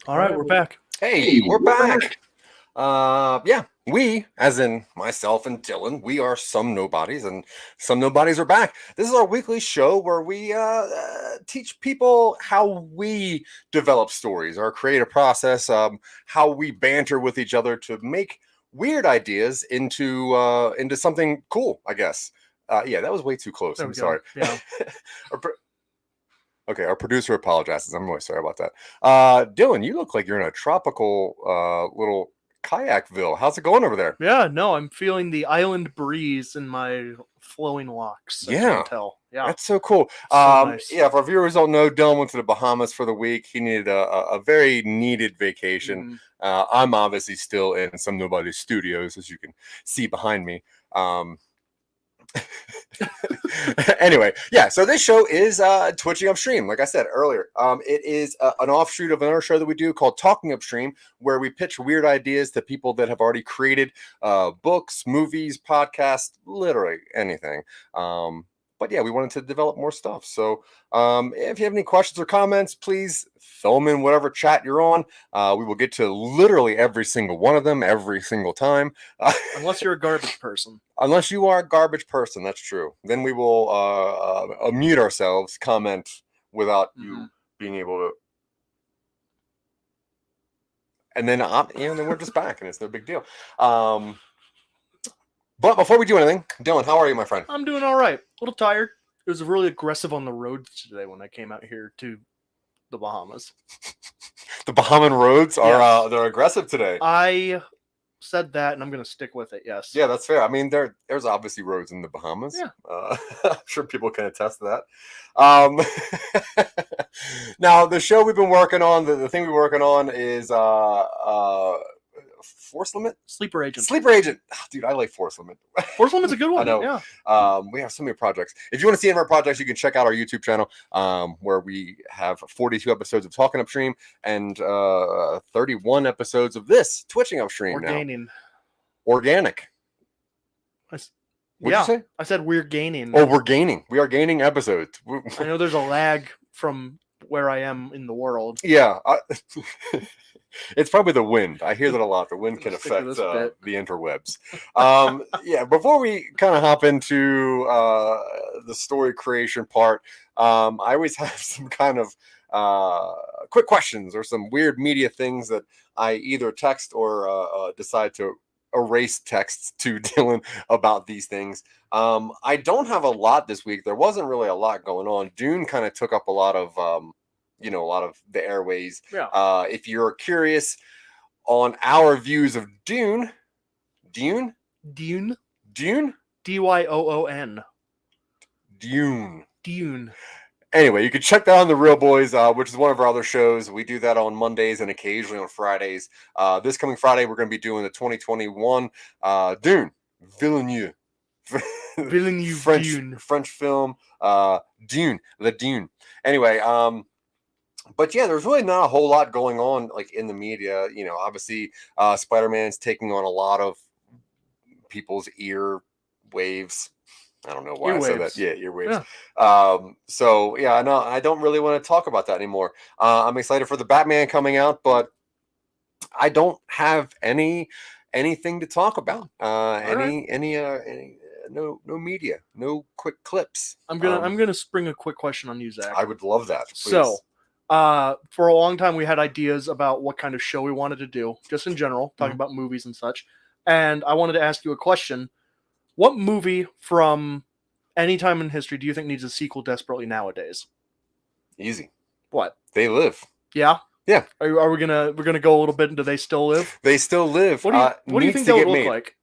All right, we're back. Hey, we're back. Yeah, we, as in myself and Dylan, we are Some Nobodies, and Some Nobodies are back. This is our weekly show where we teach people how we develop stories, our creative process, how we banter with each other to make weird ideas into something cool, I guess. Yeah, that was way too close. I'm sorry. Yeah. Okay, our producer apologizes. I'm really sorry about that. Dylan, you look like you're in a tropical little kayakville. How's it going over there? Yeah, no, I'm feeling the island breeze in my flowing locks. I can tell. Yeah, that's so cool. Nice. Yeah, if our viewers don't know, Dylan went to the Bahamas for the week. He needed a very needed vacation. Mhm. I'm obviously still in Some Nobodies studios, as you can see behind me. Anyway, yeah, so this show is Twitching UpStream, like I said earlier. It is an offshoot of another show that we do called Talking UpStream, where we pitch weird ideas to people that have already created books, movies, podcasts, literally anything. But yeah, we wanted to develop more stuff. So if you have any questions or comments, please throw them in whatever chat you're on. We will get to literally every single one of them every single time. Unless you're a garbage person. Unless you are a garbage person, that's true. Then we will mute ourselves, comment without you being able to. And then, then we're just back, and it's no big deal. But before we do anything, Dylan, how are you, my friend? I'm doing all right. A little tired. It was really aggressive on the roads today when I came out here to the Bahamas. The Bahamian roads are they're aggressive today. I said that, and I'm going to stick with it. Yes. Yeah, that's fair. I mean, there's obviously roads in the Bahamas. Yeah. I'm sure people can attest to that. Now, the show we've been working on, the thing we're working on is Force Limit? Sleeper Agent. Sleeper Agent. Oh, dude, I like Force Limit. Force Limit's a good one. I know. Yeah. We have so many projects. If you want to see any of our projects, you can check out our YouTube channel, where we have 42 episodes of Talking UpStream and 31 episodes of this Twitching UpStream. Organic. What'd you say? I said we're gaining. Oh, we're gaining. We are gaining episodes. I know there's a lag from where I am in the world. Yeah. It's probably the wind. I hear that a lot. The wind can affect the interwebs. Yeah, before we kind of hop into the story creation part, I always have some kind of quick questions or some weird media things that I either text or decide to erase texts to Dylan about these things. I don't have a lot this week. There wasn't really a lot going on. Dune kind of took up a lot of a lot of the airways. Yeah. If you're curious on our views of Dune. Dyoon. Dyoon? Dyoon. Dune. Dune. Anyway, you can check that on The Real Boys, which is one of our other shows. We do that on Mondays and occasionally on Fridays. This coming Friday, we're going to be doing the 2021 Dune. Villeneuve. French film. Dune. The Dune. Anyway, but yeah, there's really not a whole lot going on like in the media. You know, obviously, Spider-Man's taking on a lot of people's ear waves. I don't know why I said that. Yeah, earwaves. Yeah. So yeah, no, I don't really want to talk about that anymore. I'm excited for the Batman coming out, but I don't have anything to talk about. No media, no quick clips. I'm gonna spring a quick question on you, Zach. I would love that. Please. So, for a long time we had ideas about what kind of show we wanted to do, just in general, talking about movies and such. And I wanted to ask you a question. What movie from any time in history do you think needs a sequel desperately nowadays? Easy. What? They Live. Yeah? Yeah. Are we gonna go a little bit into They Still Live? They Still Live. What do you think they would look like?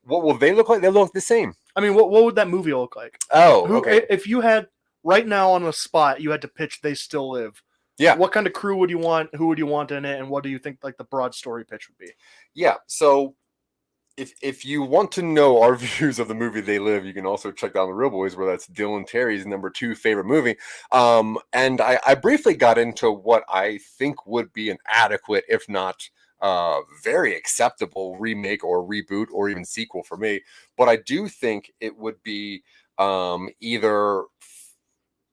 What will they look like? They look the same. I mean, what would that movie look like? Oh, okay. If you had right now on the spot, you had to pitch They Still Live. Yeah. What kind of crew would you want? Who would you want in it? And what do you think like the broad story pitch would be? Yeah. So if you want to know our views of the movie They Live, you can also check down The Real Boys, where that's Dylan Terry's number 2 favorite movie. And I briefly got into what I think would be an adequate, if not very acceptable remake or reboot or even sequel for me. But I do think it would be either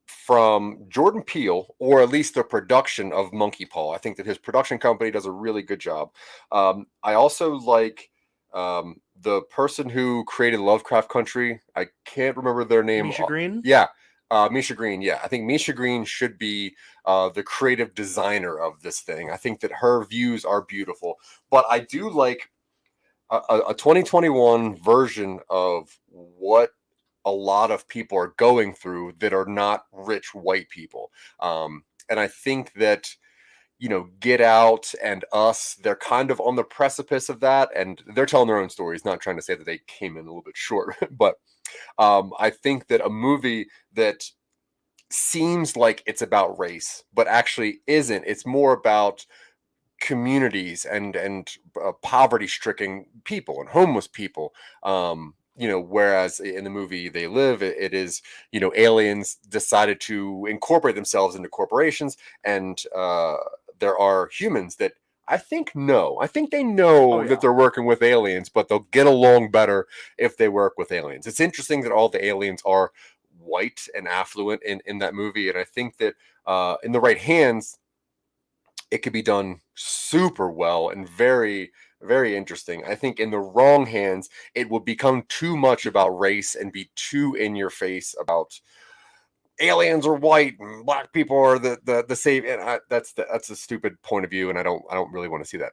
from Jordan Peele, or at least the production of Monkey Paw. I think that his production company does a really good job. I also like the person who created Lovecraft Country. I can't remember their name. Misha Green? Yeah. Misha Green. Yeah. I think Misha Green should be the creative designer of this thing. I think that her views are beautiful, but I do like a 2021 version of what a lot of people are going through that are not rich white people. And I think that, you know, Get Out and Us, they're kind of on the precipice of that, and they're telling their own stories, not trying to say that they came in a little bit short. But I think that a movie that seems like it's about race, but actually isn't, it's more about communities and poverty-stricken people and homeless people. You know, whereas in the movie They Live, it is, you know, aliens decided to incorporate themselves into corporations, and there are humans that I think they know that they're working with aliens, but they'll get along better if they work with aliens. It's interesting that all the aliens are white and affluent in that movie, and I think that in the right hands, it could be done super well and very, very interesting. I think in the wrong hands, it would become too much about race and be too in your face about aliens are white and black people are the same. And that's a stupid point of view, and I don't really want to see that.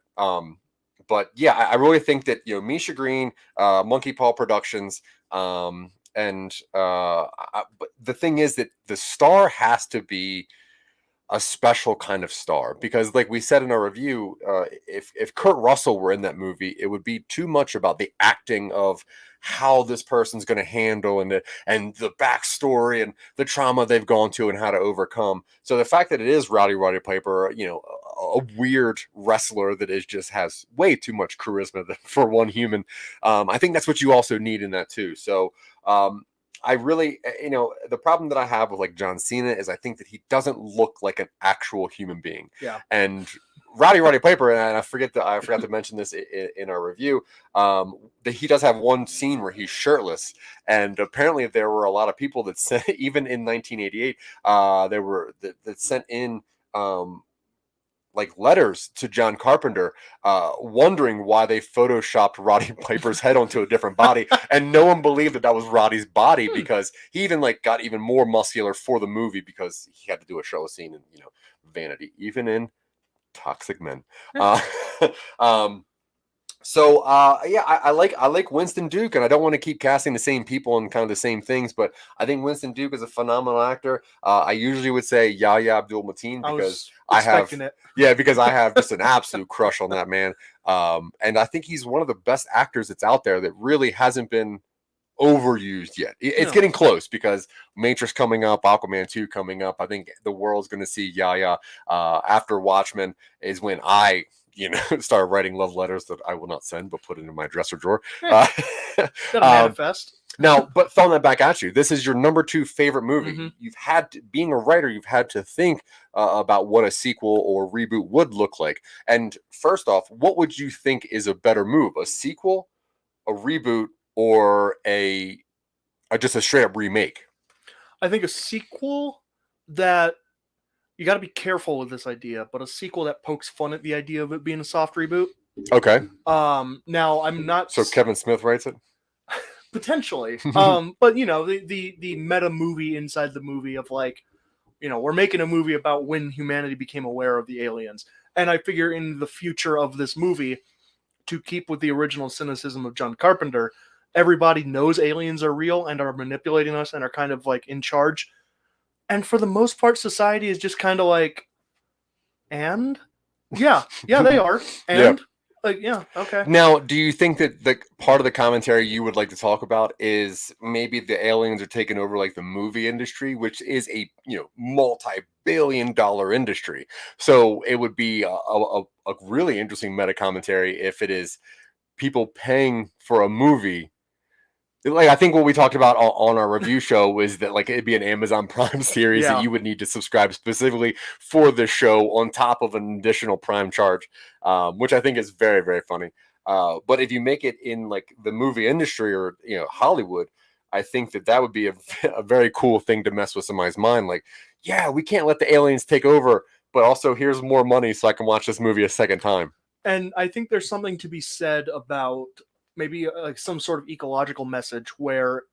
But yeah, I really think that, you know, Misha Green, Monkey Paw Productions, but the thing is that the star has to be a special kind of star, because like we said in our review, if Kurt Russell were in that movie, it would be too much about the acting of how this person's going to handle and the backstory and the trauma they've gone to and how to overcome. So the fact that it is Roddy Piper, you know, a weird wrestler that just has way too much charisma for one human, I think that's what you also need in that too. So I really, you know, the problem that I have with like John Cena is I think that he doesn't look like an actual human being. Yeah. And Roddy Piper, and I forgot to mention this in our review, that he does have one scene where he's shirtless, and apparently there were a lot of people that sent, even in 1988, that sent in like letters to John Carpenter, wondering why they photoshopped Roddy Piper's head onto a different body, and no one believed that was Roddy's body, because he even like got even more muscular for the movie because he had to do a show scene in, you know, Vanity, even in Toxic Men. So yeah, I like Winston Duke, and I don't want to keep casting the same people and kind of the same things, but I think Winston Duke is a phenomenal actor. I usually would say Yahya Abdul-Mateen, because I have just an absolute crush on that man. And I think he's one of the best actors that's out there that really hasn't been overused yet. It's getting close, because Matrix coming up, Aquaman 2 coming up. I think the world's going to see Yahya. After Watchmen is when I, you know, start writing love letters that I will not send, but put it in my dresser drawer. Gotta manifest. Now, but throwing that back at you, this is your number 2 favorite movie. Mm-hmm. You've had to, being a writer, you've had to think about what a sequel or reboot would look like. And first off, what would you think is a better move? A sequel, a reboot, or just a straight up remake? I think a sequel that, you got to be careful with this idea, but a sequel that pokes fun at the idea of it being a soft reboot. Okay. Now I'm not. So Kevin Smith writes it? Potentially. But you know, the meta movie inside the movie of like, you know, we're making a movie about when humanity became aware of the aliens. And I figure in the future of this movie, to keep with the original cynicism of John Carpenter, everybody knows aliens are real and are manipulating us and are kind of like in charge. And for the most part, society is just kind of like, and yeah, they are. And Yeah, okay. Now, do you think that the part of the commentary you would like to talk about is maybe the aliens are taking over like the movie industry, which is a multi-billion-dollar industry? So it would be a really interesting meta commentary if it is people paying for a movie. Like, I think what we talked about on our review show was that like it'd be an Amazon Prime series that you would need to subscribe specifically for the show on top of an additional Prime charge, which I think is very, very funny. But if you make it in like the movie industry or Hollywood, I think that would be a very cool thing to mess with somebody's mind. Like, yeah, we can't let the aliens take over, but also here's more money so I can watch this movie a second time. And I think there's something to be said about maybe like some sort of ecological message where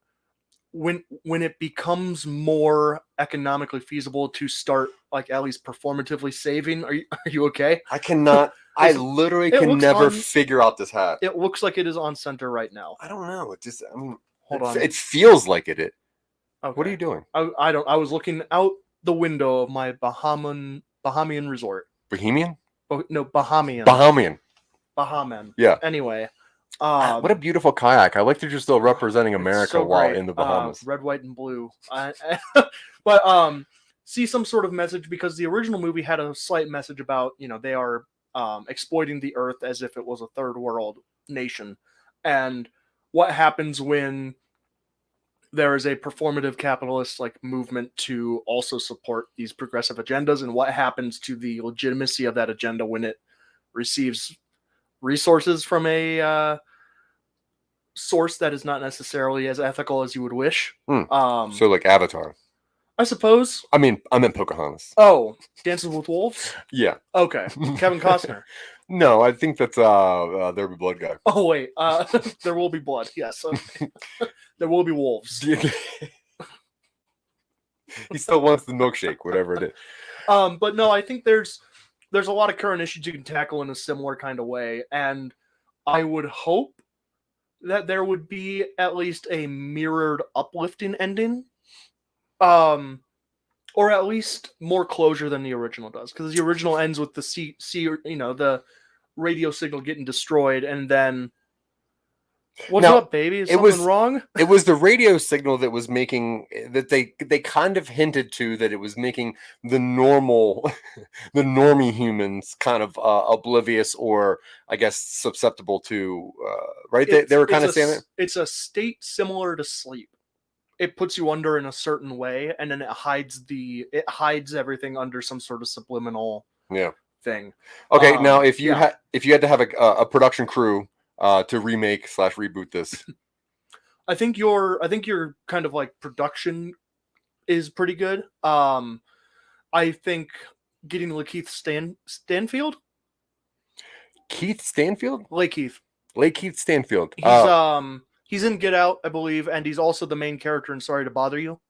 when it becomes more economically feasible to start like at least performatively saving. Are you okay? I cannot. I literally can never figure out this hat. It looks like it is on center right now. I don't know. It just. I mean, hold on. It feels like it. Okay. What are you doing? I don't. I was looking out the window of my Bahamian resort. Bohemian? No, Bahamian. Bahamian. Yeah. Anyway. What a beautiful kayak. I like that you're still representing America while in the Bahamas. Red, white, and blue. But see some sort of message, because the original movie had a slight message about, they are exploiting the earth as if it was a third world nation. And what happens when there is a performative capitalist like movement to also support these progressive agendas, and what happens to the legitimacy of that agenda when it receives resources from a source that is not necessarily as ethical as you would wish. So like Avatar, I suppose. I mean Pocahontas. Oh, Dances with Wolves? Yeah. Okay. Kevin Costner. No, I think that's There Will Be Blood guy. Oh wait, There Will Be Blood. Yes. Okay. There will be wolves. He still wants the milkshake, whatever it is. But no, I think there's a lot of current issues you can tackle in a similar kind of way, and I would hope that there would be at least a mirrored uplifting ending, or at least more closure than the original does, because the original ends with the the radio signal getting destroyed, and then what's up, baby? Is something wrong? It was the radio signal that was making that they kind of hinted to that it was making the normie humans kind of oblivious, or I guess susceptible to right. They were kind of saying it. It's a state similar to sleep. It puts you under in a certain way, and then it hides everything under some sort of subliminal thing. Okay, now if you had to have a production crew to remake / reboot this, I think your kind of like production is pretty good. I think getting Lakeith Stanfield. Keith Stanfield? Lakeith Stanfield. He's in Get Out, I believe, and he's also the main character in Sorry to Bother You.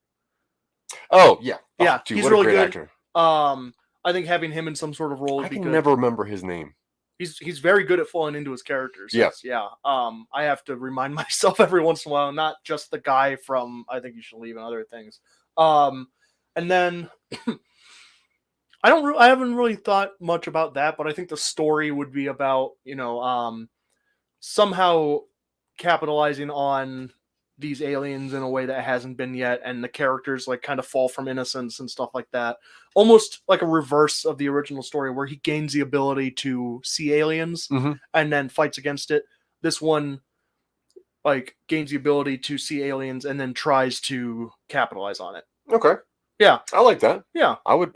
Oh yeah, yeah, dude, he's what really a great good. Actor. I think having him in some sort of role would be good. I can never remember his name. He's very good at falling into his characters. Yes. Yeah. I have to remind myself every once in a while, not just the guy from I Think You Should Leave and other things. And then I haven't really thought much about that, but I think the story would be about, somehow capitalizing on these aliens in a way that hasn't been yet, and the characters like kind of fall from innocence and stuff like that. Almost like a reverse of the original story, where he gains the ability to see aliens and then fights against it. This one like gains the ability to see aliens and then tries to capitalize on it. Okay. Yeah. I like that. Yeah. I would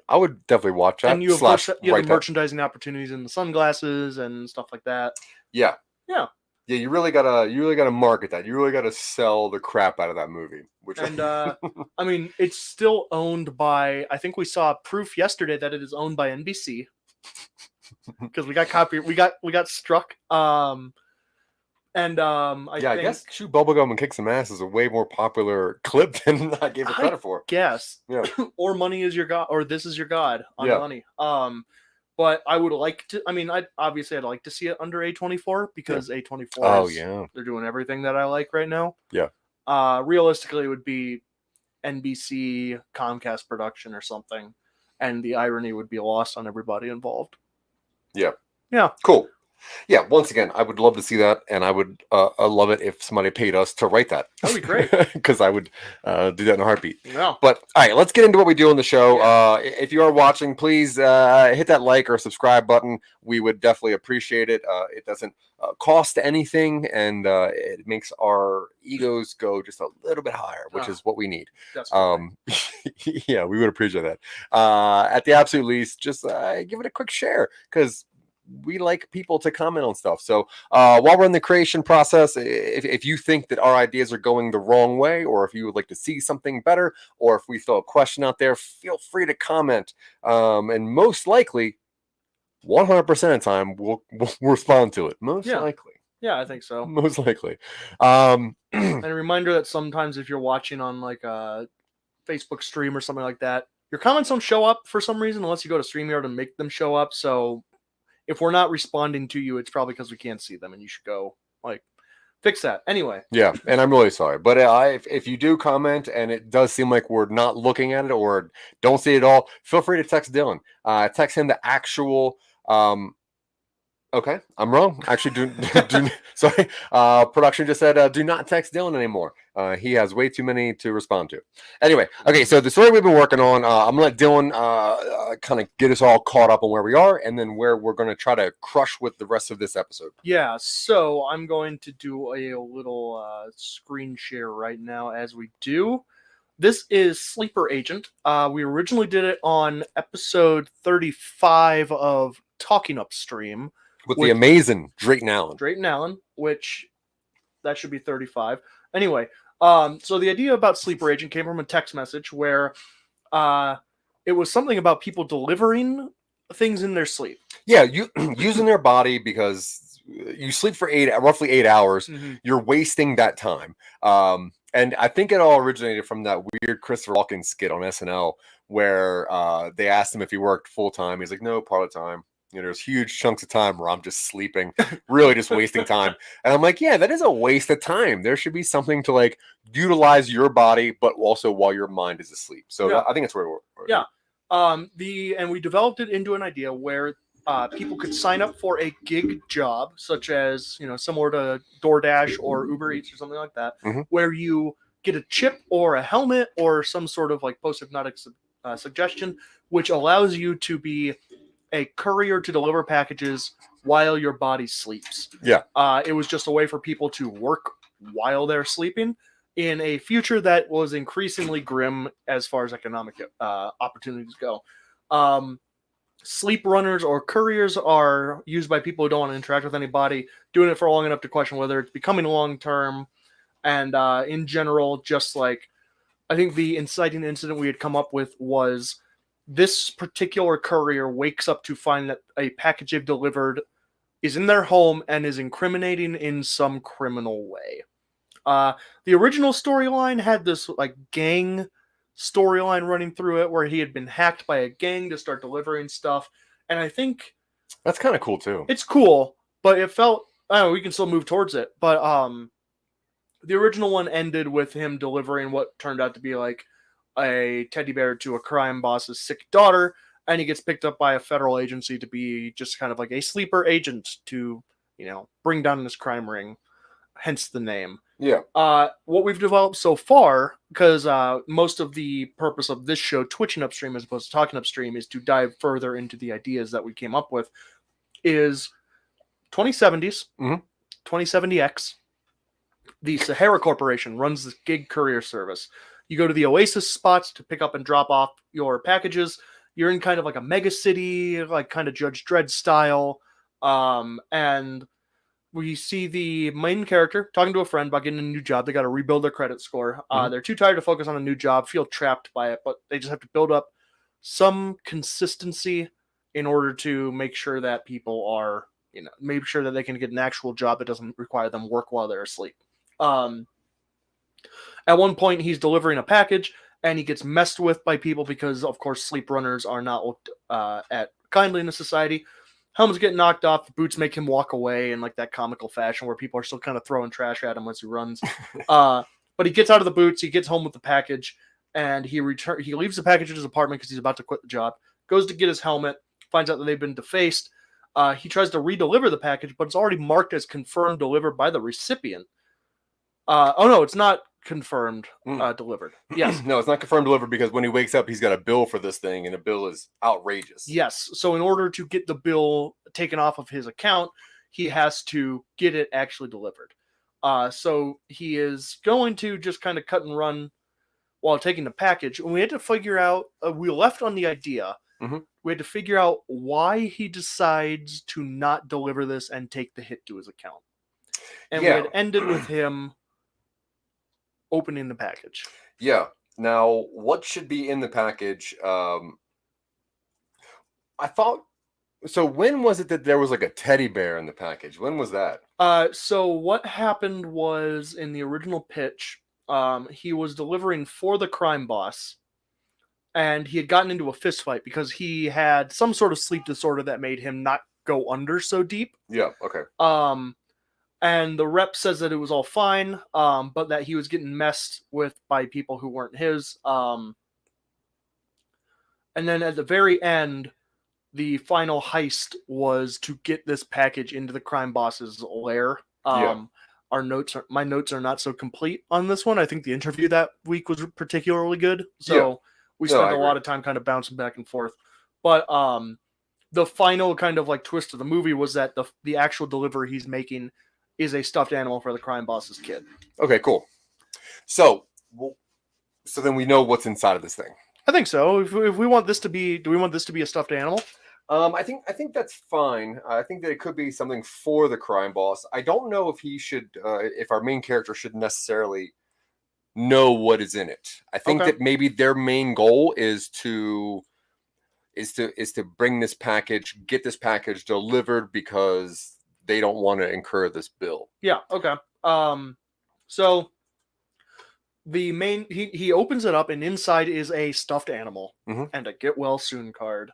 definitely watch that. And you have the merchandising opportunities in the sunglasses and stuff like that. Yeah. Yeah. Yeah, you really gotta market that. You really gotta sell the crap out of that movie. And I mean, it's still owned by. I think we saw proof yesterday that it is owned by NBC, because we got we got struck. I guess Shoot Bubblegum and Kick Some Ass is a way more popular clip than I gave it credit for. Guess. Yeah. Or Money Is Your God, or This Is Your God on Money. But I would like to. I mean, I'd like to see it under A24, because A24. Oh yeah, they're doing everything that I like right now. Yeah. Realistically, it would be NBC Comcast production or something, and the irony would be lost on everybody involved. Yeah. Yeah. Cool. Yeah, once again, I would love to see that, and I would love it if somebody paid us to write that. That'd be great. Because I would do that in a heartbeat. Yeah. But all right, let's get into what we do on the show. Yeah. If you are watching, please hit that like or subscribe button. We would definitely appreciate it. It doesn't cost anything, and it makes our egos go just a little bit higher, which is what we need. Yeah, we would appreciate that. At the absolute least, just give it a quick share, because we like people to comment on stuff. So while we're in the creation process, if you think that our ideas are going the wrong way, or if you would like to see something better, or if we throw a question out there, feel free to comment. And most likely, 100% of the time, we'll respond to it. Most likely. Yeah, I think so. Most likely. And a reminder that sometimes if you're watching on like a Facebook stream or something like that, your comments don't show up for some reason unless you go to StreamYard and make them show up. So if we're not responding to you, it's probably because we can't see them, and you should go fix that. Anyway. Yeah, and I'm really sorry. But if you do comment and it does seem like we're not looking at it or don't see it at all, feel free to text Dylan. Text him the actual... Okay, I'm wrong. Actually, sorry. Production just said, do not text Dylan anymore. He has way too many to respond to. Anyway, okay, so the story we've been working on, I'm going to let Dylan kind of get us all caught up on where we are and then where we're going to try to crush with the rest of this episode. Yeah, so I'm going to do a little screen share right now as we do. This is Sleeper Agent. We originally did it on episode 35 of Talking UpStream. With the amazing Drayton Allen. Which that should be 35. Anyway, so the idea about Sleeper Agent came from a text message where it was something about people delivering things in their sleep. Yeah, using their body, because you sleep for roughly 8 hours. Mm-hmm. You're wasting that time. And I think it all originated from that weird Christopher Walken skit on SNL where they asked him if he worked full time. He's like, no, part of the time. There's huge chunks of time where I'm just sleeping, really just wasting time. And I'm like, yeah, that is a waste of time. There should be something to utilize your body, but also while your mind is asleep. So I think that's where we're. Yeah. And we developed it into an idea where people could sign up for a gig job, such as, similar to DoorDash or Uber Eats or something like that, mm-hmm. where you get a chip or a helmet or some sort of post-hypnotic suggestion, which allows you to be a courier to deliver packages while your body sleeps. Yeah. It was just a way for people to work while they're sleeping in a future that was increasingly grim as far as economic opportunities go. Sleep runners or couriers are used by people who don't want to interact with anybody, doing it for long enough to question whether it's becoming long-term. And in general, just I think the inciting incident we had come up with was this particular courier wakes up to find that a package they've delivered is in their home and is incriminating in some criminal way. The original storyline had this gang storyline running through it where he had been hacked by a gang to start delivering stuff. And I think that's kind of cool too. It's cool, but it felt, we can still move towards it. But the original one ended with him delivering what turned out to be a teddy bear to a crime boss's sick daughter, and he gets picked up by a federal agency to be just kind of a sleeper agent to, bring down this crime ring, hence the name. Yeah. What we've developed so far, because most of the purpose of this show, Twitching UpStream as opposed to Talking UpStream, is to dive further into the ideas that we came up with, is 2070s, mm-hmm. 2070X. The Sahara Corporation runs this gig courier service. You go to the Oasis spots to pick up and drop off your packages. You're in kind of a mega city, kind of Judge Dredd style. And we see the main character talking to a friend about getting a new job. They got to rebuild their credit score. Mm-hmm. They're too tired to focus on a new job, feel trapped by it, but they just have to build up some consistency in order to make sure that people are, make sure that they can get an actual job that doesn't require them work while they're asleep. At one point, he's delivering a package, and he gets messed with by people because, of course, sleep runners are not looked at kindly in the society. Helmets get knocked off, the boots make him walk away in that comical fashion where people are still kind of throwing trash at him as he runs. But he gets out of the boots, he gets home with the package, and he leaves the package at his apartment because he's about to quit the job, goes to get his helmet, finds out that they've been defaced, He tries to redeliver the package, but it's already marked as confirmed delivered by the recipient. Oh no, it's not confirmed delivered. Yes. No, it's not confirmed delivered because when he wakes up, he's got a bill for this thing, and the bill is outrageous. Yes. So in order to get the bill taken off of his account, he has to get it actually delivered. So he is going to just kind of cut and run while taking the package. And we had to figure out, we left on the idea. We had to figure out why he decides to not deliver this and take the hit to his account. And we had ended with him opening the package. Yeah. Now, what should be in the package? I thought... So when was it that there was like a teddy bear in the package? When was that? So what happened was in the original pitch, he was delivering for the crime boss, and he had gotten into a fist fight because he had some sort of sleep disorder that made him not go under so deep. Yeah, okay. And the rep says that it was all fine, but that he was getting messed with by people who weren't his. And then at the very end, the final heist was to get this package into the crime boss's lair. My notes are not so complete on this one. I think the interview that week was particularly good. So we spent a lot of time kind of bouncing back and forth. But the final kind of like twist of the movie was that the actual delivery he's making is a stuffed animal for the crime boss's kid. Okay, cool. So then we know what's inside of this thing. I think so. If we want this to be, do we want this to be a stuffed animal? I think that's fine. I think that it could be something for the crime boss. I don't know if he should, if our main character should necessarily know what is in it. I think that maybe their main goal is to bring this package, get this package delivered because they don't want to incur this bill. Yeah. Okay. So the main he opens it up, and inside is a stuffed animal and a get well soon card.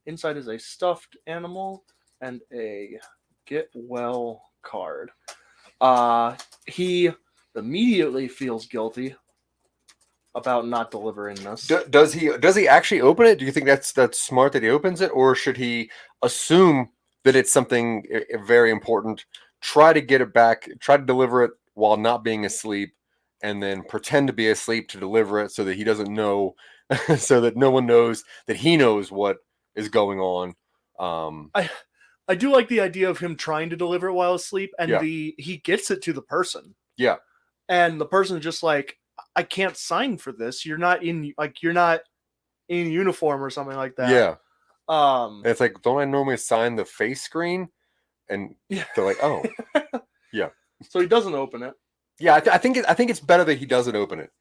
Inside is a stuffed animal and a get well card. He immediately feels guilty about not delivering this. Does he actually open it? Do you think that's smart that he opens it, or should he assume that it's something very important, try to get it back, try to deliver it while not being asleep, and then pretend to be asleep to deliver it so that he doesn't know, so that no one knows that he knows what is going on. I do like the idea of him trying to deliver it while asleep, and he gets it to the person. Yeah. And the person is just like, I can't sign for this. You're not in uniform or something like that. Yeah. It's like, don't I normally sign the face screen? And they're like, oh, yeah. So he doesn't open it. Yeah, I think it's better that he doesn't open it.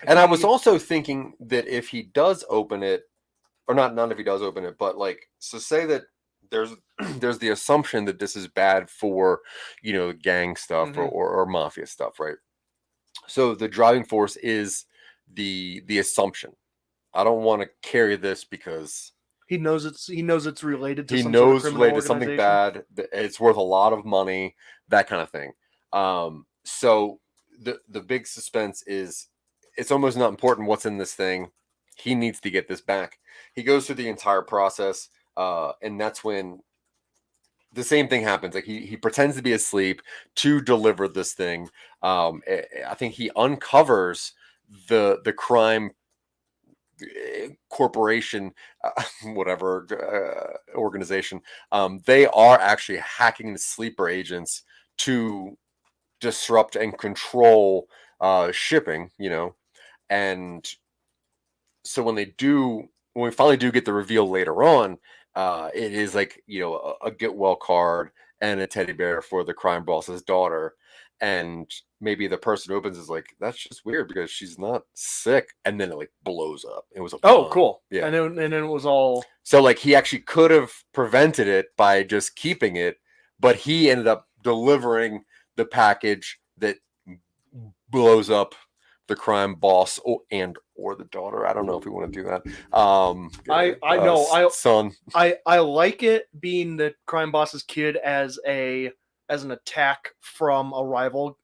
And I was also thinking that if he does open it, or not if he does open it, but like, so say that there's the assumption that this is bad for, gang stuff or mafia stuff, right? So the driving force is the assumption. I don't want to carry this because he knows it's related to related to something bad. It's worth a lot of money, that kind of thing. So the big suspense is it's almost not important what's in this thing. He needs to get this back. He goes through the entire process, and that's when the same thing happens. Like he pretends to be asleep to deliver this thing. I think he uncovers the crime corporation, whatever organization. They are actually hacking the sleeper agents to disrupt and control shipping. And so when we finally do get the reveal later on, it is like, a get well card and a teddy bear for the crime boss's daughter. And maybe the person who opens is like, that's just weird because she's not sick. And then it like blows up. It was a bomb. Cool. Yeah. And then it was all. So like he actually could have prevented it by just keeping it, but he ended up delivering the package that blows up the crime boss or the daughter. I don't know if we want to do that. I know. Son. I like it being the crime boss's kid as an attack from a rival.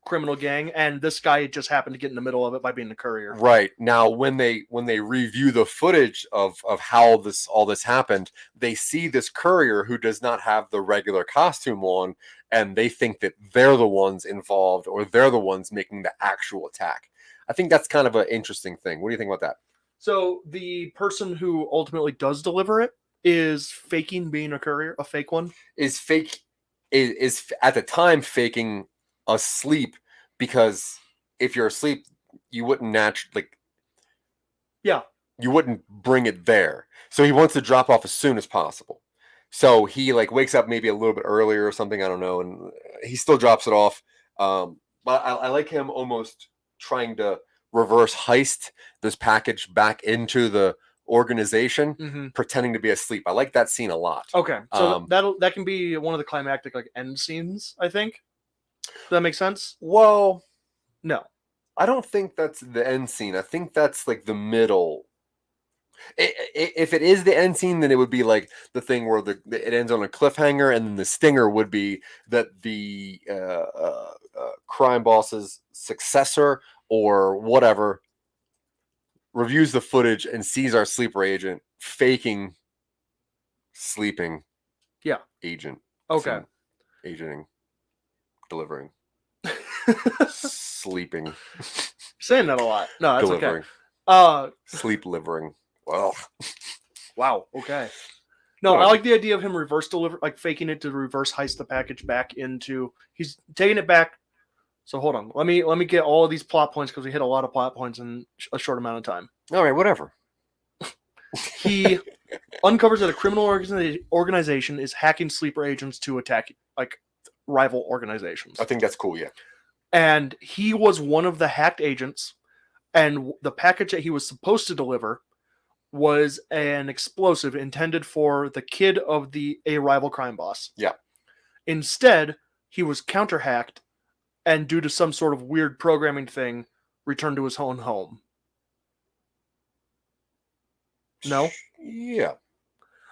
criminal gang, and this guy just happened to get in the middle of it by being a courier. Right. Now, when they review the footage of how all this happened, they see this courier who does not have the regular costume on, and they think that they're the ones involved, or they're the ones making the actual attack. I think that's kind of an interesting thing. What do you think about that? So the person who ultimately does deliver it is faking being a courier, a fake one. Is at the time faking asleep, because if you're asleep, you wouldn't you wouldn't bring it there. So he wants to drop off as soon as possible. So he wakes up maybe a little bit earlier or something, I don't know, and he still drops it off. But I like him almost trying to reverse heist this package back into the organization, pretending to be asleep. I like that scene a lot. Okay, so that can be one of the climactic end scenes, I think. Does that make sense? Well, no, I don't think that's the end scene. I think that's the middle. If it is the end scene, then it would be the thing where it ends on a cliffhanger, and then the stinger would be that the crime boss's successor or whatever reviews the footage and sees our sleeper agent faking sleeping. Yeah. Agent. Okay. Agenting. Delivering. Sleeping. Saying that a lot. No, that's delivering. Okay. Sleep livering. Well. Wow. Okay. No, I like the idea of him reverse deliver, faking it to reverse heist the package back into. He's taking it back. So hold on. Let me get all of these plot points, because we hit a lot of plot points in a short amount of time. All right, whatever. He uncovers that a criminal organization is hacking sleeper agents to attack rival organizations. I think that's cool, yeah. And he was one of the hacked agents, and the package that he was supposed to deliver was an explosive intended for the kid of a rival crime boss. Yeah. Instead, he was counter-hacked, and due to some sort of weird programming thing, returned to his own home. No? Yeah.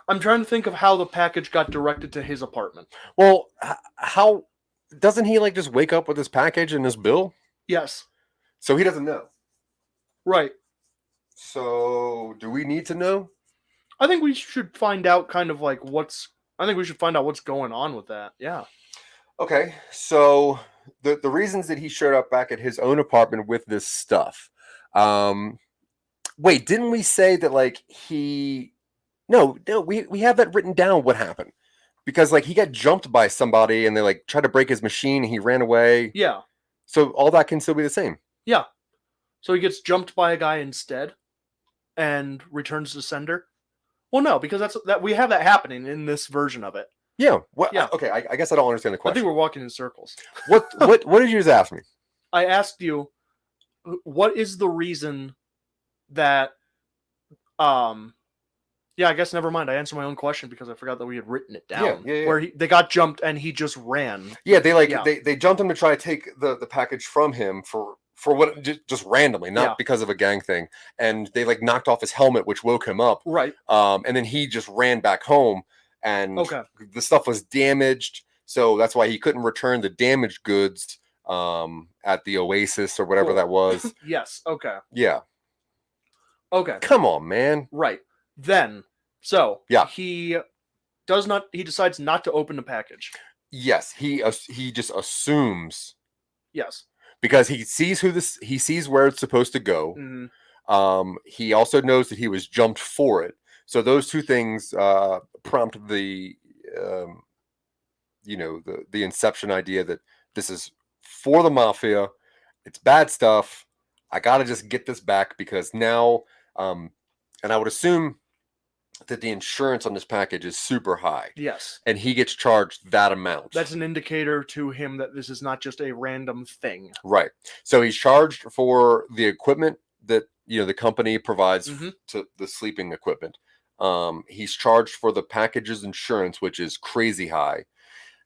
I'm trying to think of how the package got directed to his apartment. Well, how doesn't he just wake up with his package and his bill? Yes. So he doesn't know. Right. So do we need to know? I think we should find out what's going on with that. Yeah. Okay. So the reasons that he showed up back at his own apartment with this stuff. Wait, didn't we say that he? No, we have that written down. What happened? Because he got jumped by somebody, and they tried to break his machine, and he ran away. Yeah. So all that can still be the same. Yeah. So he gets jumped by a guy instead, and returns to sender. Well, no, because we have that happening in this version of it. Yeah. Yeah. Okay. I guess I don't understand the question. I think we're walking in circles. What did you just ask me? I asked you, what is the reason that yeah, I guess never mind. I answered my own question because I forgot that we had written it down. Yeah. Where they got jumped and he just ran. Yeah, they jumped him to try to take the package from him for what, just randomly, not because of a gang thing. And they knocked off his helmet, which woke him up. Right. And then he just ran back home, and the stuff was damaged, so that's why he couldn't return the damaged goods at the Oasis or whatever that was. Yes. Okay. Yeah. Okay. Come on, man. Right. Then, he decides not to open the package. Yes, he just assumes. Yes. Because he sees where it's supposed to go. Mm-hmm. He also knows that he was jumped for it. So those two things prompt the the inception idea that this is for the mafia. It's bad stuff. I gotta just get this back because now, and I would assume that the insurance on this package is super high. Yes. And he gets charged that amount. That's an indicator to him that this is not just a random thing. Right. So he's charged for the equipment that the company provides to the sleeping equipment. He's charged for the package's insurance, which is crazy high.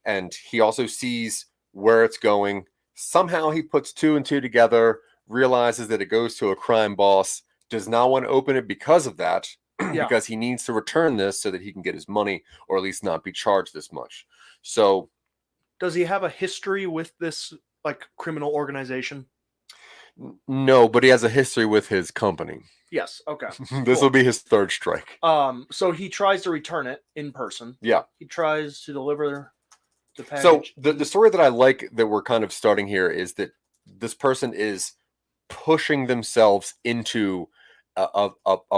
And he also sees where it's going. Somehow he puts two and two together, realizes that it goes to a crime boss, does not want to open it because of that. Because he needs to return this so that he can get his money, or at least not be charged this much. So, does he have a history with this like criminal organization? No, but he has a history with his company. Yes. Okay. This will be his third strike. So he tries to return it in person. Yeah. He tries to deliver the package. So the story that I like that we're kind of starting here is that this person is pushing themselves into a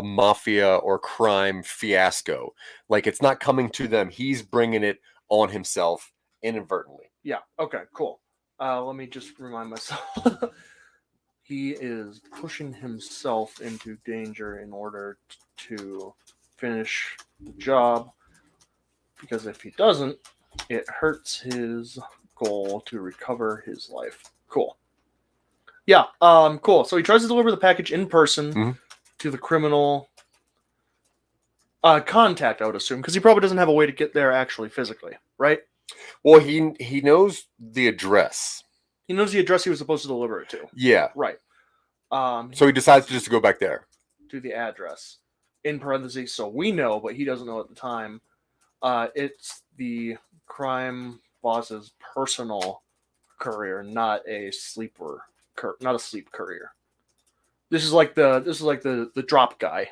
mafia or crime fiasco. Like, it's not coming to them. He's bringing it on himself inadvertently. Yeah. Okay, cool. Let me just remind myself. He is pushing himself into danger in order to finish the job, because if he doesn't, it hurts his goal to recover his life. Cool. Yeah, cool. So he tries to deliver the package in person to the criminal contact, I would assume, because he probably doesn't have a way to get there actually physically, right? Well, he knows the address. He knows the address he was supposed to deliver it to. Yeah. Right. So he decides to just go back there. To the address. In parentheses, so we know, but he doesn't know at the time. It's the crime boss's personal courier, not a sleeper, not a sleep courier. This is like the drop guy.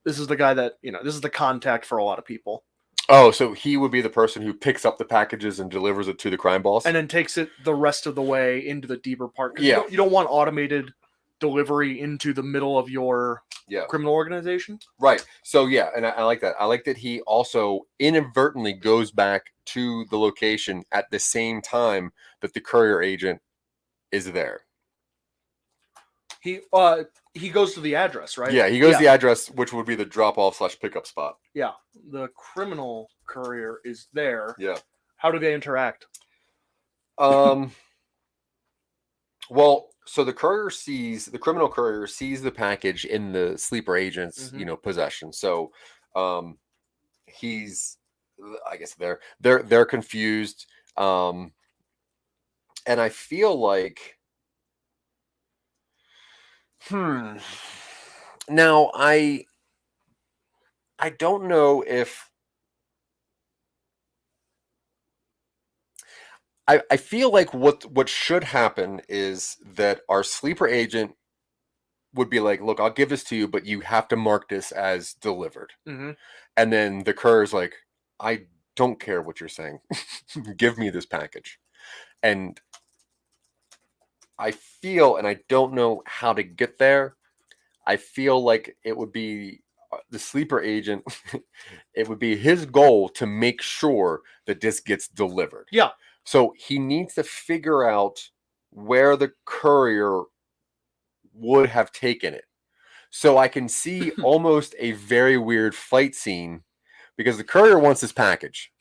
This is the guy that, this is the contact for a lot of people. Oh, so he would be the person who picks up the packages and delivers it to the crime boss? And then takes it the rest of the way into the deeper part. Yeah. You don't want automated delivery into the middle of your criminal organization. Right. So, yeah, and I like that. I like that he also inadvertently goes back to the location at the same time that the courier agent is there. He goes to the address, right? Yeah, he goes to the address, which would be the drop-off / pickup spot. Yeah, the criminal courier is there. Yeah. How do they interact? Well, so the criminal courier sees the package in the sleeper agent's, possession. So, he's, I guess they're confused. And I feel like, now I don't know if I feel like what should happen is that our sleeper agent would be like, look, I'll give this to you, but you have to mark this as delivered. And then the courier's like, I don't care what you're saying. Give me this package. And I feel, and I don't know how to get there, I feel like it would be the sleeper agent, it would be his goal to make sure that this gets delivered. Yeah. So he needs to figure out where the courier would have taken it. So I can see almost a very weird fight scene, because the courier wants his package,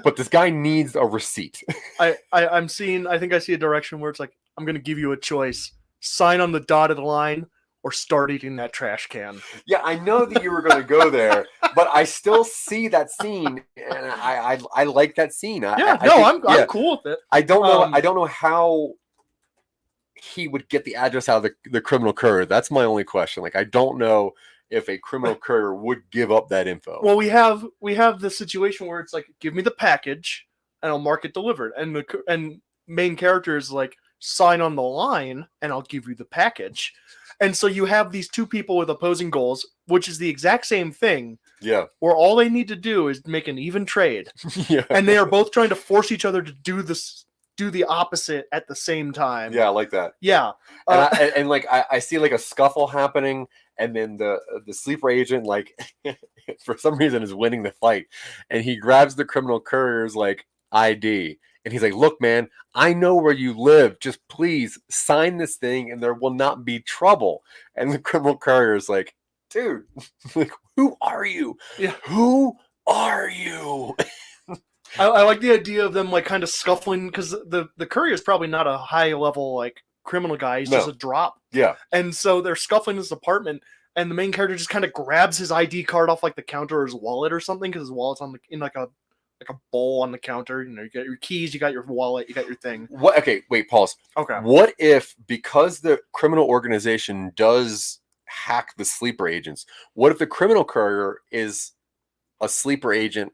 but this guy needs a receipt. I think I see a direction where it's like, I'm going to give you a choice. Sign on the dotted line or start eating that trash can. Yeah, I know that you were going to go there, but I still see that scene, and I like that scene. I'm cool with it. I don't know. I don't know how he would get the address out of the criminal courier. That's my only question. Like, I don't know if a criminal courier would give up that info. Well, we have the situation where it's like, give me the package and I'll mark it delivered, and the main character is like, sign on the line and I'll give you the package. And so you have these two people with opposing goals, which is the exact same thing. Yeah. Where all they need to do is make an even trade. Yeah. And they are both trying to force each other to do the opposite at the same time. Yeah, I like that. Yeah. And I see like a scuffle happening, and then the sleeper agent, like, for some reason is winning the fight, and he grabs the criminal courier's like ID. And he's like, look, man, I know where you live. Just please sign this thing and there will not be trouble. And the criminal courier is like, dude, like, who are you? Yeah. Who are you? I like the idea of them like kind of scuffling, because the courier is probably not a high level like criminal guy. He's just a drop. Yeah. And so they're scuffling his apartment, and the main character just kind of grabs his ID card off like the counter or his wallet or something, because his wallet's in like a bowl on the counter. You got your keys, you got your wallet, you got your thing. What? Okay, wait, pause. Okay. What if, because the criminal organization does hack the sleeper agents, what if the criminal courier is a sleeper agent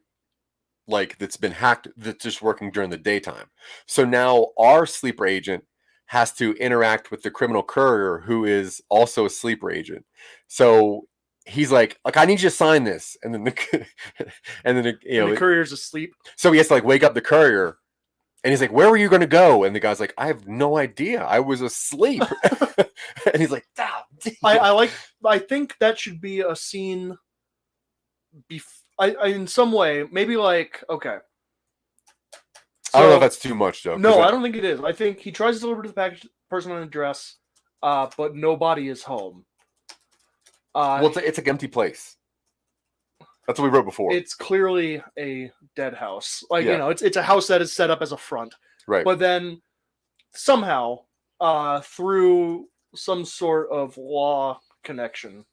like that's been hacked that's just working during the daytime. So now our sleeper agent has to interact with the criminal courier who is also a sleeper agent. So he's like I need you to sign this, and then the courier's asleep. So he has to like wake up the courier, and he's like, "Where were you going to go?" And the guy's like, "I have no idea. I was asleep." And he's like, I think that should be a scene. In some way, maybe like okay. So, I don't know if that's too much, though. No, I don't think it is. I think he tries to deliver to the package person an address, but nobody is home. Well, it's an empty place. That's what we wrote before. It's clearly a dead house. Like, it's a house that is set up as a front. Right. But then somehow, through some sort of law connection,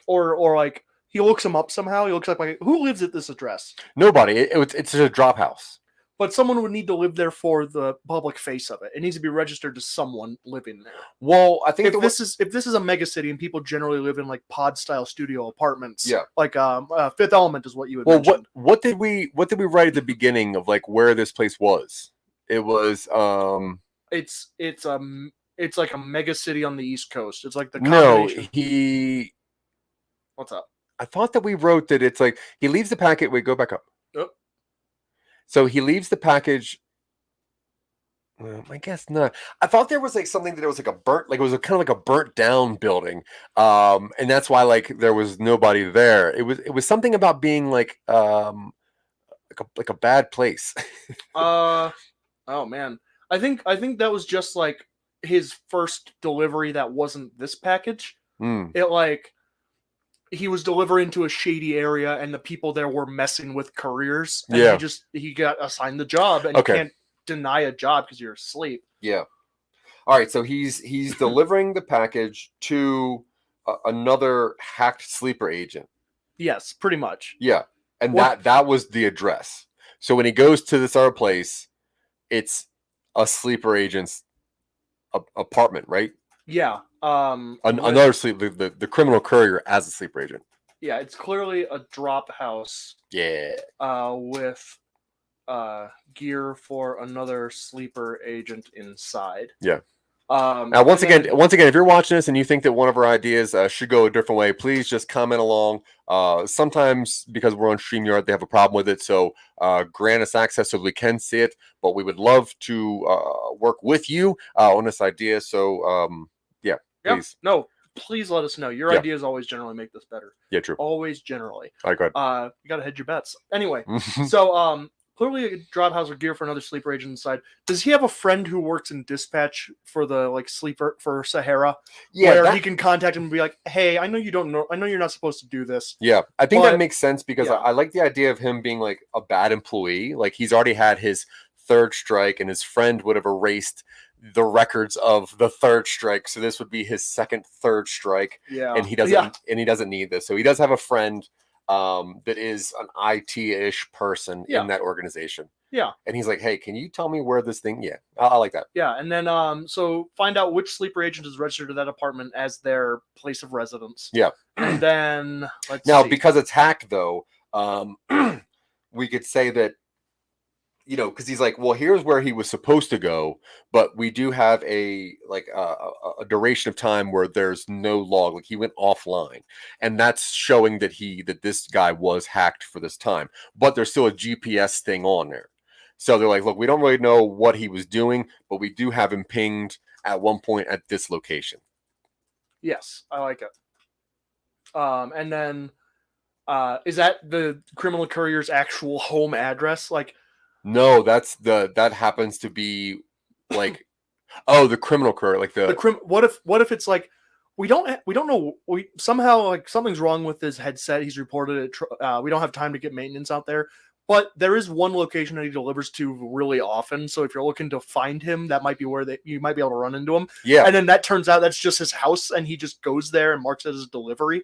or he looks him up somehow. He looks up like, who lives at this address? Nobody. It's a drop house. But someone would need to live there for the public face of it. It needs to be registered to someone living there. Well, I think if this is a mega city and people generally live in like pod style studio apartments, like Fifth Element is what you would. Well, what did we write at the beginning of like where this place was? It was it's like a mega city on the East Coast. It's like the combination. What's up? I thought that we wrote that it's like he leaves the packet. Wait, go back up. Oh. So he leaves the package. Well, I guess not. I thought there was like something that it was like it was kind of like a burnt down building, and that's why like there was nobody there. It was something about being like a bad place. Oh man, I think that was just like his first delivery that wasn't this package. It like. He was delivering to a shady area, and the people there were messing with couriers. And he got assigned the job, and you can't deny a job because you're asleep. Yeah. All right, so he's delivering the package to another hacked sleeper agent. Yes, pretty much. Yeah, and that was the address. So when he goes to this other place, it's a sleeper agent's apartment, right? Yeah. Another the criminal courier as a sleeper agent. Yeah, it's clearly a drop house. Yeah. With gear for another sleeper agent inside. Yeah. Now, once again, if you're watching this and you think that one of our ideas should go a different way, please just comment along. Sometimes because we're on StreamYard, they have a problem with it, so grant us access so we can see it. But we would love to work with you on this idea. So, please. No, please let us know. Your ideas always generally make this better. Yeah, true. Always generally. All right, go ahead. You gotta hedge your bets. Anyway, so clearly a drop house with gear for another sleeper agent inside. Does he have a friend who works in dispatch for the like sleeper for Sahara? Yeah, where he can contact him and be like, "Hey, I know you don't know. I know you're not supposed to do this." Yeah, I think that makes sense because I like the idea of him being like a bad employee. Like he's already had his third strike, and his friend would have erased the records of the third strike, so this would be his third strike. And he doesn't need this. So he does have a friend that is an IT-ish person in that organization. Yeah. And he's like, "Hey, can you tell me where this thing?" Yeah, I like that. Yeah, and then so find out which sleeper agent is registered to that apartment as their place of residence. Yeah. And then because it's hacked though, we could say that because he's like, well, here's where he was supposed to go, but we do have a duration of time where there's no log, like he went offline, and that's showing that this guy was hacked for this time, but there's still a GPS thing on there. So they're like, look, we don't really know what he was doing, but we do have him pinged at one point at this location. Yes, I like it. And then is that the criminal courier's actual home address? Like, no, that happens to be like, the criminal courier, like what if it's like we don't know, we somehow like something's wrong with his headset. He's reported it. We don't have time to get maintenance out there, but there is one location that he delivers to really often. So if you're looking to find him, that might be where you might be able to run into him. Yeah, and then that turns out that's just his house, and he just goes there and marks it as delivery.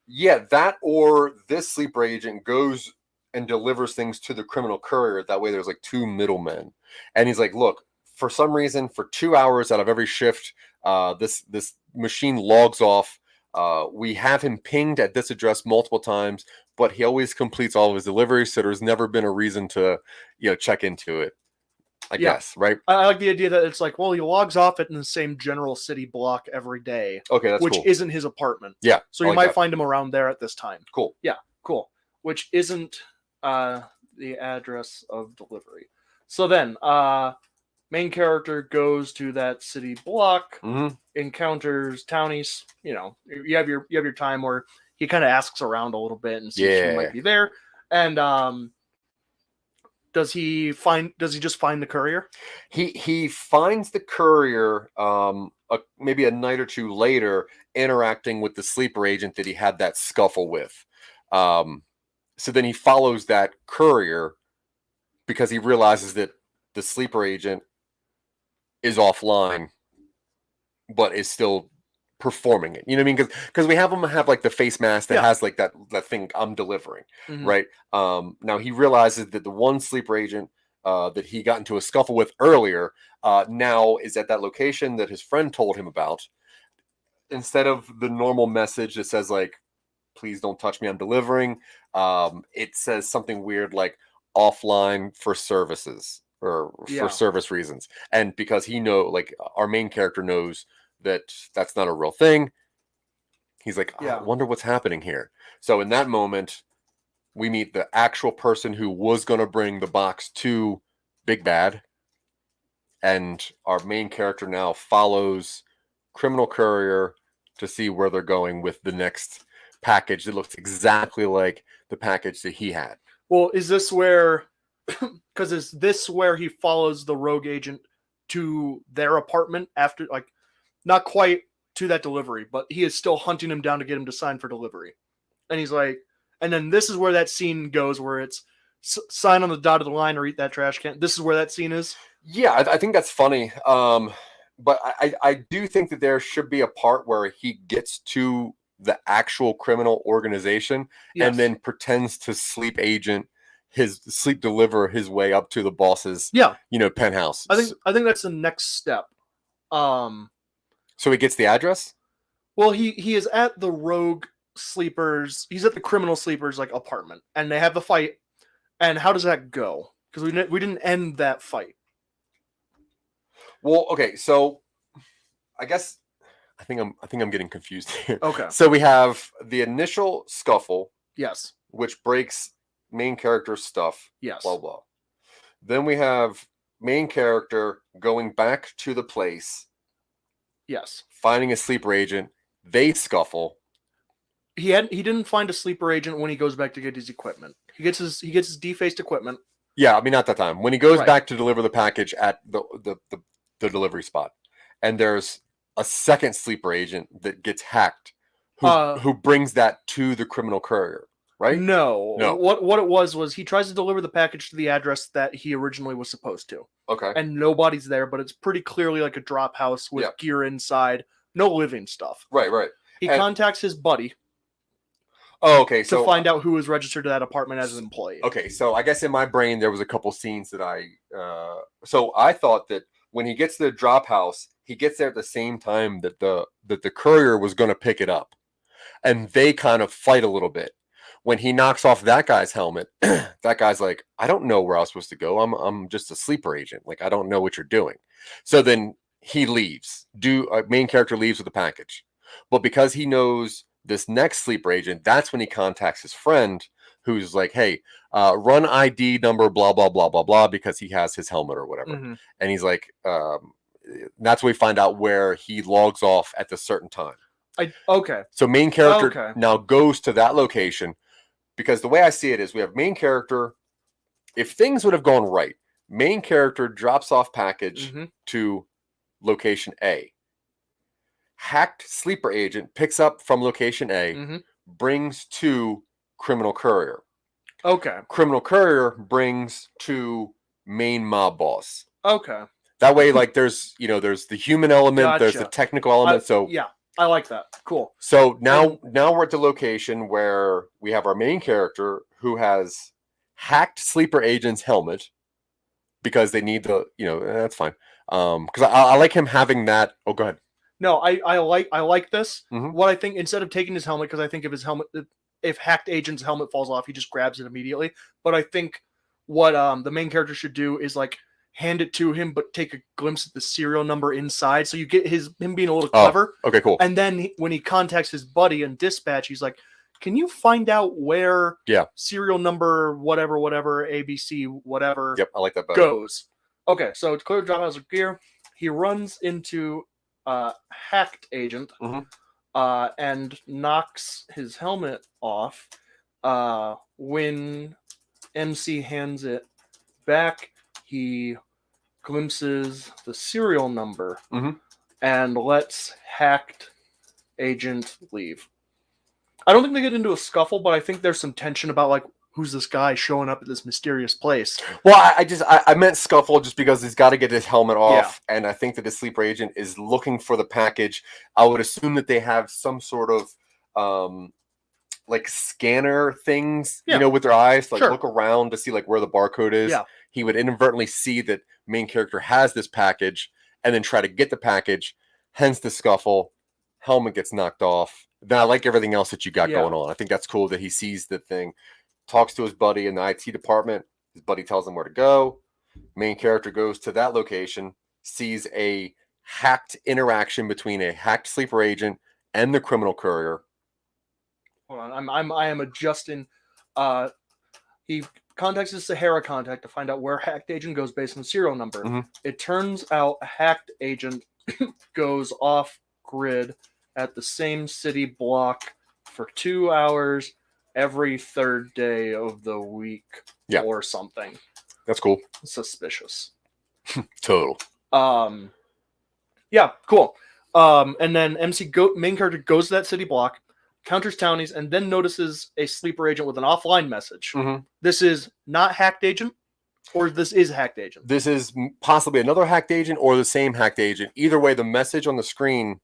Yeah, that or this sleeper agent goes and delivers things to the criminal courier. That way there's like two middlemen. And he's like, look, for some reason, for 2 hours out of every shift, this machine logs off We have him pinged at this address multiple times, but he always completes all of his deliveries, so there's never been a reason to, check into it. I guess, right? I like the idea that it's like, well, he logs off it in the same general city block every day. Okay, that's which cool. isn't his apartment. Yeah, so you might find him around there at this time. Cool. Yeah, cool. Which isn't the address of delivery. So then, main character goes to that city block, encounters townies. You have your time where he kind of asks around a little bit and sees who might be there. And does he just find the courier? He finds the courier maybe a night or two later, interacting with the sleeper agent that he had that scuffle with. So then he follows that courier because he realizes that the sleeper agent is offline, but is still performing it. You know what I mean? Because we have him have like the face mask that has like that thing I'm delivering, right? Now he realizes that the one sleeper agent that he got into a scuffle with earlier now is at that location that his friend told him about. Instead of the normal message that says like, please don't touch me, I'm delivering, it says something weird like offline for services or for service reasons. And because our main character knows that that's not a real thing, he's like, I wonder what's happening here. So in that moment, we meet the actual person who was going to bring the box to Big Bad, and our main character now follows Criminal Courier to see where they're going with the next package that looks exactly like the package that he had. Well, is this where because is this where he follows the rogue agent to their apartment after, like, not quite to that delivery, but he is still hunting him down to get him to sign for delivery. And he's like, and then this is where that scene goes where it's sign on the dotted line or eat that trash can. This is where that scene is. Yeah, I think that's funny. But I do think that there should be a part where he gets to the actual criminal organization and then pretends to sleep deliver his way up to the boss's penthouse. I think that's the next step. So he gets the address? Well, he is at the rogue sleepers. He's at the criminal sleepers like apartment, and they have the fight. And how does that go? Because we didn't end that fight. Well, okay, so I guess I think I'm getting confused here. Okay. So we have the initial scuffle. Yes. Which breaks main character's stuff. Yes. Blah blah. Then we have main character going back to the place. Yes. Finding a sleeper agent. They scuffle. He didn't find a sleeper agent when he goes back to get his equipment. He gets his defaced equipment. Yeah, I mean, not that time. When he goes back to deliver the package at the delivery spot, and there's a second sleeper agent that gets hacked, who brings that to the criminal courier, right? No. What it was he tries to deliver the package to the address that he originally was supposed to. Okay. And nobody's there, but it's pretty clearly like a drop house with gear inside, no living stuff. Right. He contacts his buddy. Oh, okay. To find out who was registered to that apartment as an employee. Okay, so I guess in my brain there was a couple scenes that so I thought that when he gets to the drop house, he gets there at the same time that the courier was going to pick it up, and they kind of fight a little bit. When he knocks off that guy's helmet, that guy's like, I don't know where I was supposed to go. I'm just a sleeper agent. Like, I don't know what you're doing. So then he leaves. Main character leaves with the package, but because he knows this next sleeper agent, that's when he contacts his friend who's like, hey, run ID number, blah, blah, blah, blah, blah, because he has his helmet or whatever. Mm-hmm. And he's like, that's when we find out where he logs off at the certain time. Okay. So main character now goes to that location, because the way I see it is we have main character. If things would have gone right, main character drops off package to location A. Hacked sleeper agent picks up from location A, brings to criminal courier. Okay. Criminal courier brings to main mob boss. Okay. That way, like, there's the human element, there's the technical element. I like that. Cool. So now we're at the location where we have our main character who has hacked sleeper agent's helmet because they need that's fine. Because I like him having that. Oh, go ahead. No, I like this. Mhm. What I think, instead of taking his helmet, because I think if Hacked Agent's helmet falls off, he just grabs it immediately. But I think what the main character should do is like hand it to him, but take a glimpse at the serial number inside, so you get him being a little clever. Okay, cool. And then when he contacts his buddy in dispatch, he's like, "Can you find out where serial number whatever ABC whatever Yep, I like that better. goes?" Okay, so it's clear drop out of gear. He runs into Hacked Agent and knocks his helmet off. When MC hands it back, he glimpses the serial number and lets Hacked Agent leave. I don't think they get into a scuffle, but I think there's some tension about like, who's this guy showing up at this mysterious place? Well, I meant scuffle just because he's got to get his helmet off, and I think that the sleeper agent is looking for the package. I would assume that they have some sort of like scanner things, you know, with their eyes, like look around to see like where the barcode is. Yeah. He would inadvertently see that main character has this package and then try to get the package, hence the scuffle. Helmet gets knocked off. Then I like everything else that you got going on. I think that's cool that he sees the thing. Talks to his buddy in the IT department. His buddy tells him where to go. Main character goes to that location, sees a hacked interaction between a hacked sleeper agent and the criminal courier. Hold on, I am adjusting. He contacts his Sahara contact to find out where Hacked Agent goes based on the serial number. It turns out Hacked Agent goes off grid at the same city block for 2 hours every third day of the week or something. That's cool. Suspicious. Total. Yeah, cool. And then main character goes to that city block, counters townies, and then notices a sleeper agent with an offline message. This is not Hacked Agent, or this is Hacked Agent? This is possibly another Hacked Agent or the same Hacked Agent. Either way, the message on the screen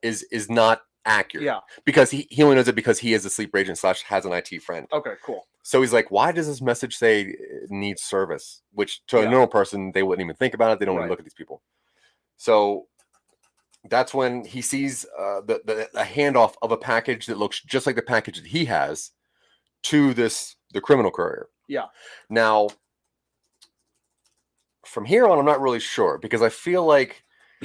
is not accurate. Yeah. Because he only knows it because he is a sleeper agent / has an IT friend. Okay, cool. So he's like, why does this message say it needs service? Which to a normal person, they wouldn't even think about it. They don't even look at these people. So that's when he sees the handoff of a package that looks just like the package that he has to the criminal courier. Yeah. Now, from here on, I'm not really sure because I feel like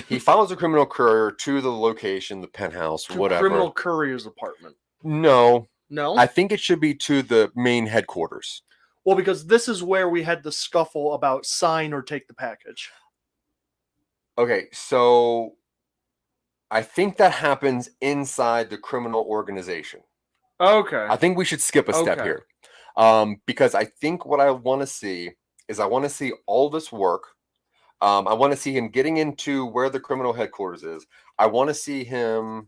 he follows the criminal courier to the location, the penthouse, whatever. Criminal courier's apartment. No. I think it should be to the main headquarters. Well, because this is where we had the scuffle about sign or take the package. Okay, so I think that happens inside the criminal organization. Okay. I think we should skip a step here. Because I think what I want to see is I want to see all this work. I want to see him getting into where the criminal headquarters is. I want to see him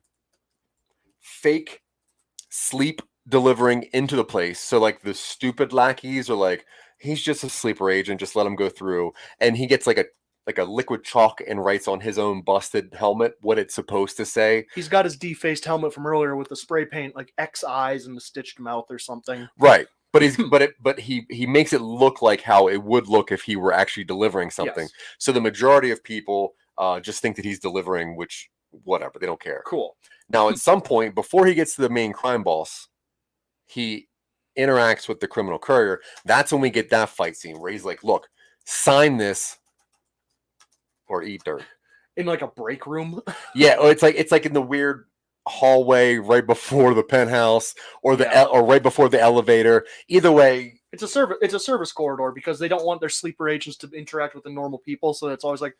fake sleep delivering into the place. So like the stupid lackeys are like, he's just a sleeper agent, just let him go through. And he gets like a liquid chalk and writes on his own busted helmet what it's supposed to say. He's got his defaced helmet from earlier with the spray paint, like X eyes and the stitched mouth or something. Right. But he makes it look like how it would look if he were actually delivering something. Yes. So the majority of people just think that he's delivering, which whatever, they don't care. Cool. Now, at some point before he gets to the main crime boss, he interacts with the criminal courier. That's when we get that fight scene where he's like, "Look, sign this or eat dirt." In like a break room. Yeah, it's like in the weird hallway right before the penthouse or or right before the elevator. Either way, it's a service corridor because they don't want their sleeper agents to interact with the normal people. So it's always like,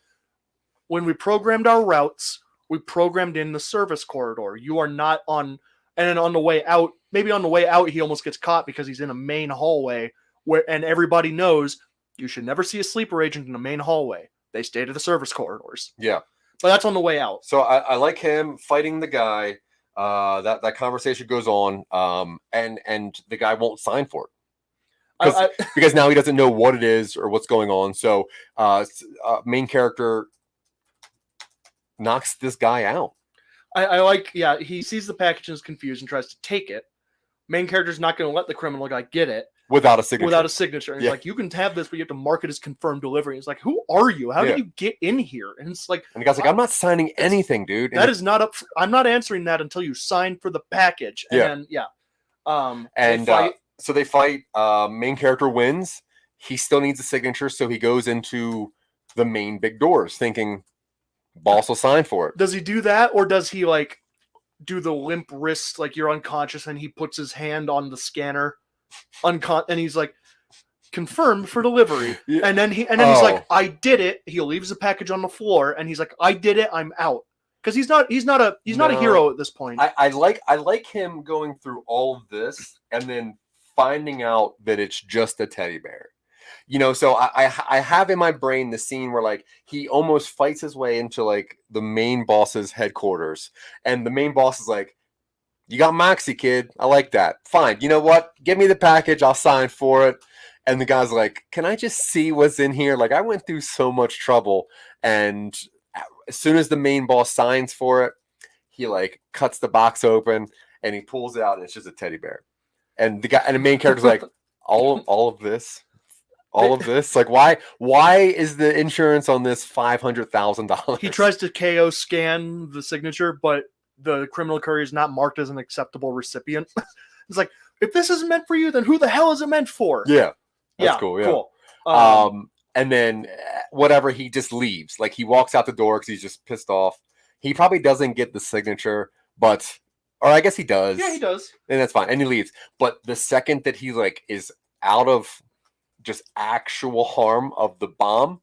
when we programmed our routes, we programmed in the service corridor. You are not on, and then on the way out, maybe on the way out, he almost gets caught because he's in a main hallway and everybody knows you should never see a sleeper agent in a main hallway. They stay to the service corridors. Yeah. But that's on the way out. So I like him fighting the guy. That conversation goes on, and the guy won't sign for it because now he doesn't know what it is or what's going on. So main character knocks this guy out. He sees the package and is confused and tries to take it. Main character's not going to let the criminal guy get it. without a signature. Without a signature. And it's like, you can have this, but you have to mark it as confirmed delivery. It's like, who are you? How did you get in here? And it's like, and the guy's like, I'm not signing anything, dude. That is not up. I'm not answering that until you sign for the package. And then, so they fight. Main character wins. He still needs a signature, so he goes into the main big doors, thinking boss will sign for it. Does he do that, or does he like do the limp wrist, like you're unconscious, and he puts his hand on the scanner, and he's like, confirmed for delivery, and then he's like, I did it. He leaves the package on the floor, and he's like, I did it. I'm out. Because he's not a hero at this point. I like him going through all of this and then finding out that it's just a teddy bear. So I have in my brain the scene where like he almost fights his way into like the main boss's headquarters, and the main boss is like, you got Moxie, kid. I like that. Fine. You know what? Give me the package. I'll sign for it. And the guy's like, can I just see what's in here? Like, I went through so much trouble. And as soon as the main boss signs for it, he like cuts the box open and he pulls it out, and it's just a teddy bear. And the main character's like, all of this. Like, why is the insurance on this $500,000? He tries to KO scan the signature, but the criminal courier is not marked as an acceptable recipient. It's like, if this isn't meant for you, then who the hell is it meant for? Yeah. That's cool. Yeah. And then whatever, he just leaves. Like, he walks out the door because he's just pissed off. He probably doesn't get the signature, or I guess he does. Yeah, he does. And that's fine. And he leaves. But the second that he like is out of just actual harm of the bomb,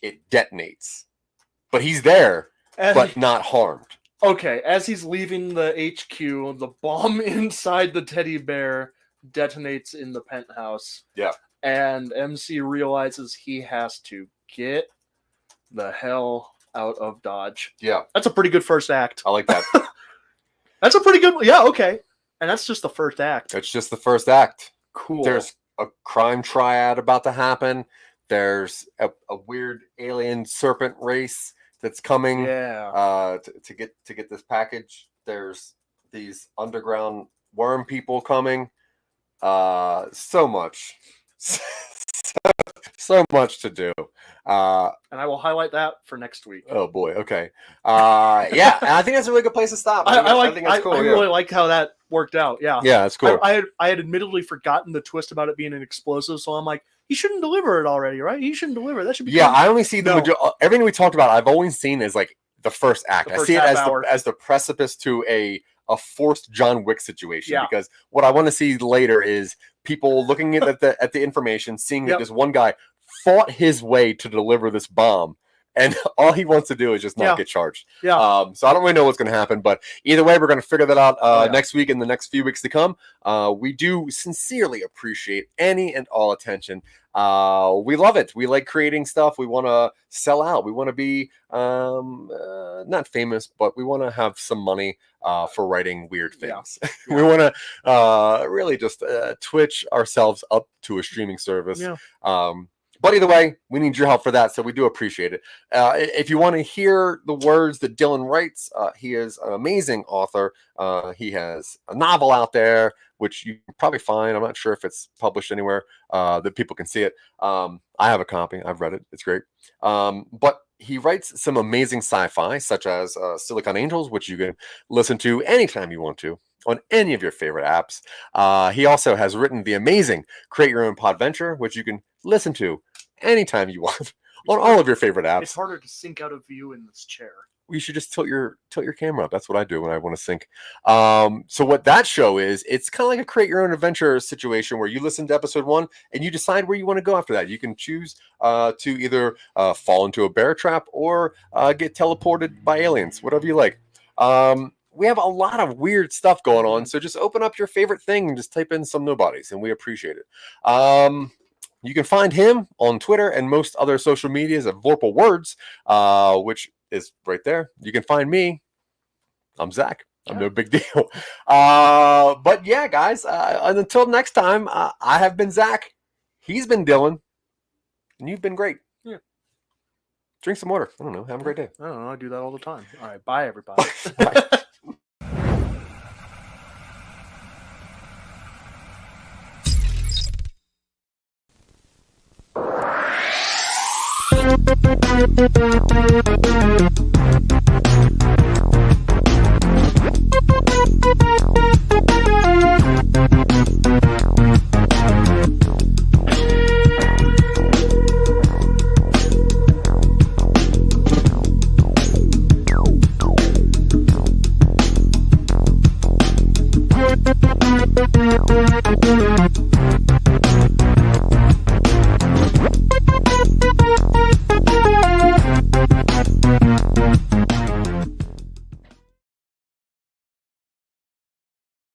it detonates. But he's there, but not harmed. Okay, as he's leaving the HQ, the bomb inside the teddy bear detonates in the penthouse. Yeah. And MC realizes he has to get the hell out of Dodge. Yeah. That's a pretty good first act. I like that. That's a pretty good... Yeah, okay. And that's just the first act. It's just the first act. Cool. There's a crime triad about to happen. There's a weird alien serpent race that's coming to get this package. There's these underground worm people coming. So much. So much to do. And I will highlight that for next week. Oh boy. Okay. Yeah, and I think that's a really good place to stop. I think that's cool. I really like how that worked out. Yeah. Yeah, that's cool. I had admittedly forgotten the twist about it being an explosive, so I'm like, he shouldn't deliver it already, right? He shouldn't deliver it. That should be fun. I only see everything we talked about. I've always seen as like the first act. I see it as the precipice to a forced John Wick situation, because what I want to see later is people looking at the information, seeing that this one guy fought his way to deliver this bomb, and all he wants to do is just not get charged. So I don't really know what's going to happen, but either way, we're going to figure that out next week and the next few weeks to come. We do sincerely appreciate any and all attention. We love it. We like creating stuff. We want to sell out. We want to be not famous, but we want to have some money for writing weird things. We want to really just Twitch ourselves up to a streaming service. But either way, we need your help for that, so we do appreciate it. If you want to hear the words that Dylan writes, he is an amazing author. He has a novel out there, which you can probably find. I'm not sure if it's published anywhere that people can see it. I have a copy. I've read it. It's great. But he writes some amazing sci-fi, such as Silicon Angels, which you can listen to anytime you want to on any of your favorite apps. He also has written the amazing Create Your Own Podventure, which you can listen to anytime you want on all of your favorite apps. It's harder to sync out of view in this chair. You should just tilt your camera up. That's what I do when I want to sync. So what that show is, it's kind of like a Create Your Own Adventure situation where you listen to episode 1 and you decide where you want to go after that. You can choose to either fall into a bear trap or get teleported by aliens, whatever you like. We have a lot of weird stuff going on, so just open up your favorite thing and just type in Some Nobodies, and we appreciate it. You can find him on Twitter and most other social medias at Vorpal Words, which is right there. You can find me. I'm Zach. I'm no big deal. But yeah, guys, and until next time, I have been Zach. He's been Dylan. And you've been great. Yeah. Drink some water. I don't know. Have a great day. I don't know. I do that all the time. All right. Bye, everybody. Bye. Thank you.